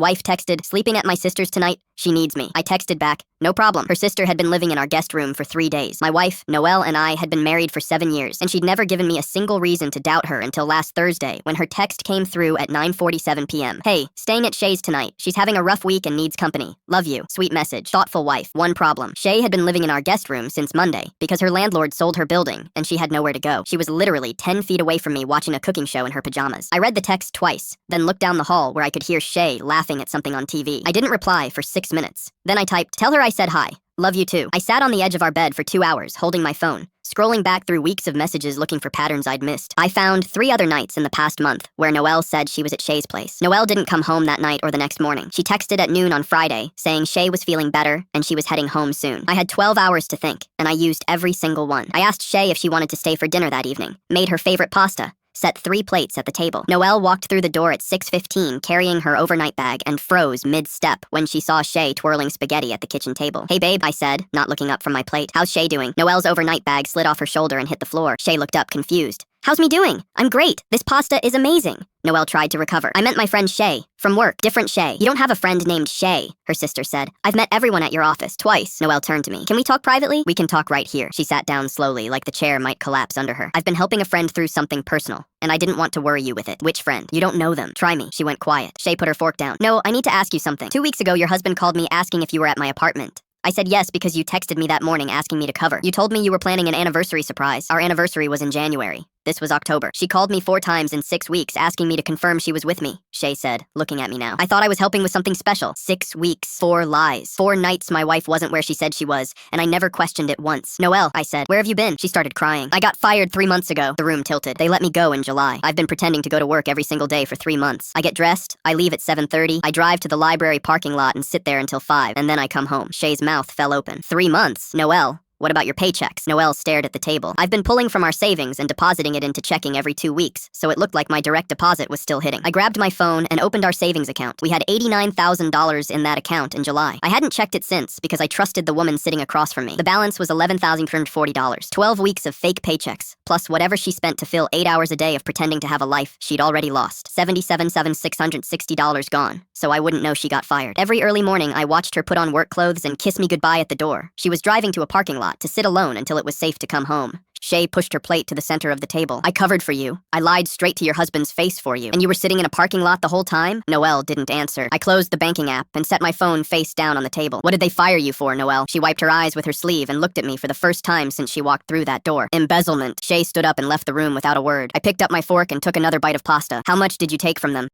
Wife texted, sleeping at my sister's tonight. She needs me. I texted back, no problem. Her sister had been living in our guest room for 3 days. My wife, Noelle, and I had been married for 7 years, and she'd never given me a single reason to doubt her until last Thursday, when her text came through at 9:47 p.m. Hey, staying at Shay's tonight. She's having a rough week and needs company. Love you. Sweet message. Thoughtful wife. One problem. Shay had been living in our guest room since Monday, because her landlord sold her building, and she had nowhere to go. She was literally 10 feet away from me watching a cooking show in her pajamas. I read the text twice, then looked down the hall where I could hear Shay laughing at something on TV. I didn't reply for 6 minutes. Then I typed, tell her I said hi. Love you too. I sat on the edge of our bed for 2 hours, holding my phone, scrolling back through weeks of messages looking for patterns I'd missed. I found 3 other nights in the past month where Noelle said she was at Shay's place. Noelle didn't come home that night or the next morning. She texted at noon on Friday, saying Shay was feeling better and she was heading home soon. I had 12 hours to think, and I used every single one. I asked Shay if she wanted to stay for dinner that evening, made her favorite pasta, set 3 plates at the table. Noelle walked through the door at 6:15 carrying her overnight bag and froze mid-step when she saw Shay twirling spaghetti at the kitchen table. Hey babe, I said, not looking up from my plate. How's Shay doing? Noelle's overnight bag slid off her shoulder and hit the floor. Shay looked up confused. How's me doing? I'm great. This pasta is amazing. Noelle tried to recover. I meant my friend Shay. From work. Different Shay. You don't have a friend named Shay, her sister said. I've met everyone at your office twice. Noelle turned to me. Can we talk privately? We can talk right here. She sat down slowly, like the chair might collapse under her. I've been helping a friend through something personal, and I didn't want to worry you with it. Which friend? You don't know them. Try me. She went quiet. Shay put her fork down. No, I need to ask you something. 2 weeks ago, your husband called me asking if you were at my apartment. I said yes because you texted me that morning asking me to cover. You told me you were planning an anniversary surprise. Our anniversary was in January. This was October. She called me 4 times in 6 weeks asking me to confirm she was with me, Shay said, looking at me now. I thought I was helping with something special. 6 weeks. 4 lies. 4 nights my wife wasn't where she said she was, and I never questioned it once. Noelle, I said, where have you been? She started crying. I got fired 3 months ago. The room tilted. They let me go in July. I've been pretending to go to work every single day for 3 months. I get dressed, I leave at 7:30, I drive to the library parking lot and sit there until 5, and then I come home. Shay's mouth fell open. 3 months? Noelle. What about your paychecks? Noelle stared at the table. I've been pulling from our savings and depositing it into checking every 2 weeks, so it looked like my direct deposit was still hitting. I grabbed my phone and opened our savings account. We had $89,000 in that account in July. I hadn't checked it since because I trusted the woman sitting across from me. The balance was $11,340. 12 weeks of fake paychecks, plus whatever she spent to fill 8 hours a day of pretending to have a life she'd already lost. $77,660 gone, so I wouldn't know she got fired. Every early morning, I watched her put on work clothes and kiss me goodbye at the door. She was driving to a parking lot to sit alone until it was safe to come home. Shay pushed her plate to the center of the table. I covered for you. I lied straight to your husband's face for you. And you were sitting in a parking lot the whole time? Noelle didn't answer. I closed the banking app and set my phone face down on the table. What did they fire you for, Noelle? She wiped her eyes with her sleeve and looked at me for the first time since she walked through that door. Embezzlement. Shay stood up and left the room without a word. I picked up my fork and took another bite of pasta. How much did you take from them?